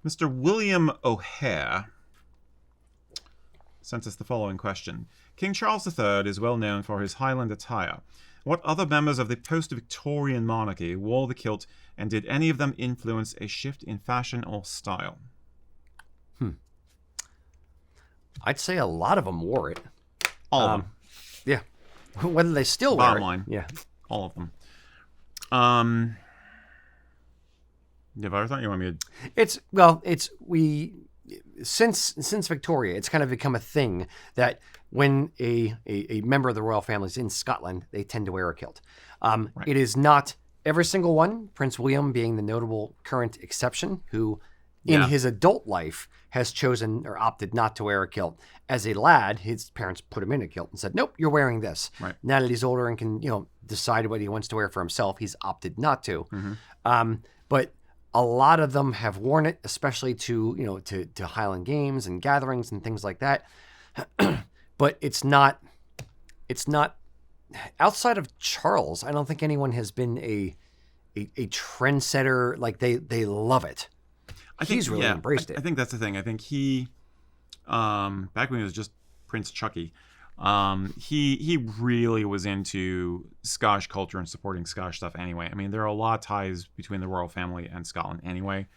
Mr. William O'Hare sent us the following question. King Charles III is well known for his Highland attire. What other members of the post-Victorian monarchy wore the kilt, and did any of them influence a shift in fashion or style? I'd say a lot of them wore it. All of them. Yeah. Whether they still wear Bottom it. line. Yeah. All of them. Yeah, but I thought you wanted me to... Since Victoria, it's kind of become a thing that when a member of the royal family is in Scotland, they tend to wear a kilt. Right. It is not every single one, Prince William being the notable current exception, who in his adult life has chosen or opted not to wear a kilt. As a lad, his parents put him in a kilt and said, nope, you're wearing this. Right. Now that he's older and can decide what he wants to wear for himself, he's opted not to. Mm-hmm. But a lot of them have worn it, especially to Highland games and gatherings and things like that. But it's not outside of Charles. I don't think anyone has been a trendsetter. Like they love it. He's really embraced it. I think that's the thing. I think he, back when he was just Prince Chucky, he really was into Scottish culture and supporting Scottish stuff anyway. I mean, there are a lot of ties between the royal family and Scotland anyway.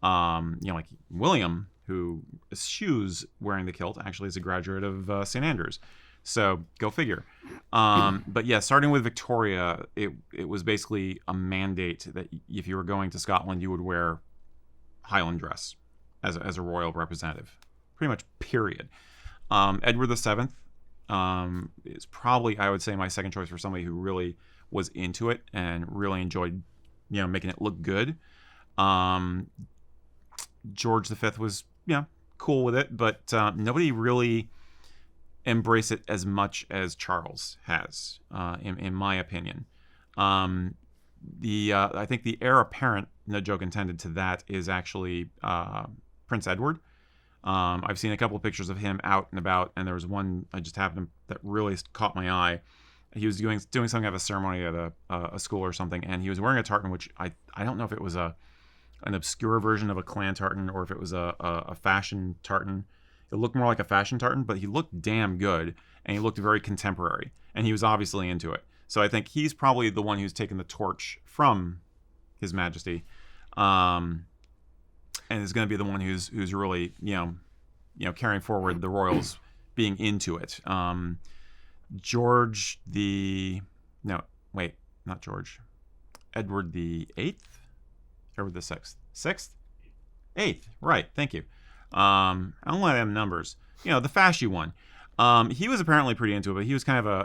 Like William, who eschews wearing the kilt, actually is a graduate of St. Andrews. So go figure. But yeah, starting with Victoria, it was basically a mandate that if you were going to Scotland, you would wear Highland dress as a royal representative, pretty much, period. Edward VII is probably, I would say, my second choice for somebody who really was into it and really enjoyed, making it look good. George V was, cool with it, but nobody really embraced it as much as Charles has, in my opinion. I think the heir apparent, no joke intended, to that is actually Prince Edward. I've seen a couple of pictures of him out and about, and there was one I just happened that really caught my eye. He was doing something at a ceremony at a school or something, and he was wearing a tartan, which I don't know if it was an obscure version of a clan tartan or if it was a fashion tartan. It looked more like a fashion tartan, but he looked damn good, and he looked very contemporary, and he was obviously into it. So I think he's probably the one who's taken the torch from His Majesty, and is going to be the one who's really carrying forward the royals being into it. Edward the Eighth, Edward the Sixth, Eighth. Right, thank you. I don't like them numbers. The fashy one. He was apparently pretty into it, but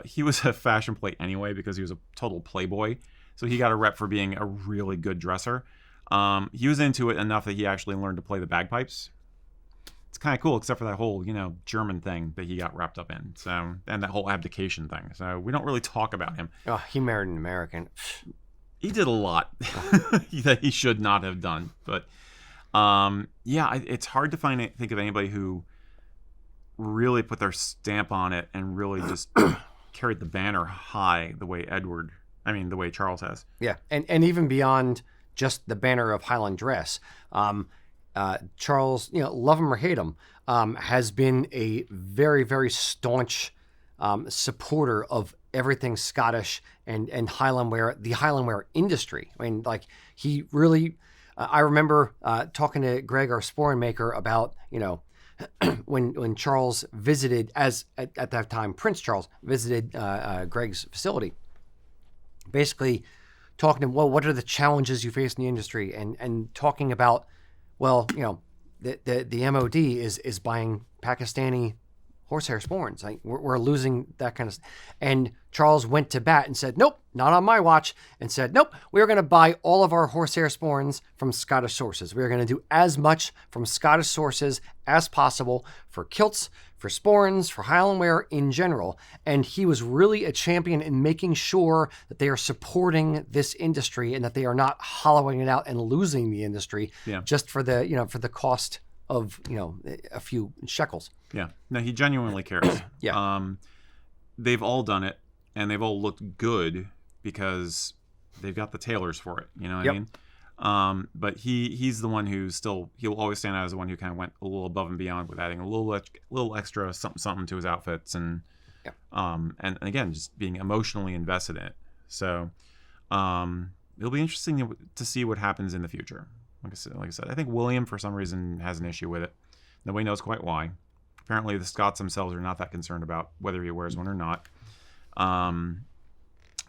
he was a fashion plate anyway because he was a total playboy. So he got a rep for being a really good dresser. He was into it enough that he actually learned to play the bagpipes. It's kind of cool, except for that whole, German thing that he got wrapped up in. So, and that whole abdication thing. So we don't really talk about him. Oh, he married an American. He did a lot that he should not have done. But it's hard to think of anybody who really put their stamp on it and really just carried the banner high the way Charles has. Yeah, and even beyond just the banner of Highland Dress, Charles, love him or hate him, has been a very, very staunch supporter of everything Scottish and Highland wear, the Highland wear industry. I mean, like, he really... I remember talking to Greg, our sporran maker, about, when Charles visited, at that time, Prince Charles visited Greg's facility, basically talking to him, well, what are the challenges you face in the industry? And talking about, well, the MOD is buying Pakistani horsehair sporrans. Like, we're losing that kind of... And Charles went to bat and said, nope, not on my watch. And said, nope, we're going to buy all of our horsehair sporrans from Scottish sources. We're going to do as much from Scottish sources as possible for kilts, for sporrans, for Highland wear in general. And he was really a champion in making sure that they are supporting this industry and that they are not hollowing it out and losing the industry just for the cost of, a few shekels. Yeah. No, he genuinely cares. They've all done it, and they've all looked good because they've got the tailors for it. You know what I mean? But he's the one who he'll always stand out as the one who kind of went a little above and beyond with adding a little extra something to his outfits, and Yeah. And again, just being emotionally invested in it. So it'll be interesting to see what happens in the future. Like I said, I think William for some reason has an issue with it. Nobody knows quite why. Apparently, the Scots themselves are not that concerned about whether he wears one or not.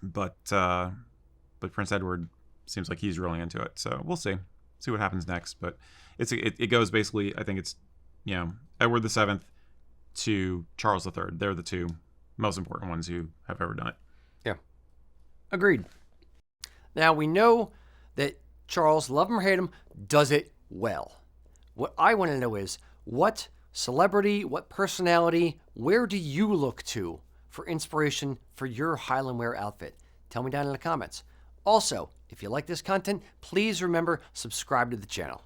But Prince Edward seems like he's really into it. So we'll see what happens next. But it goes basically. I think it's Edward VII to Charles III. They're the two most important ones who have ever done it. Yeah, agreed. Now we know that Charles, love him or hate him, does it well. What I want to know is what celebrity, what personality, where do you look to for inspiration for your Highland wear outfit? Tell me down in the comments. Also, if you like this content, please remember, subscribe to the channel.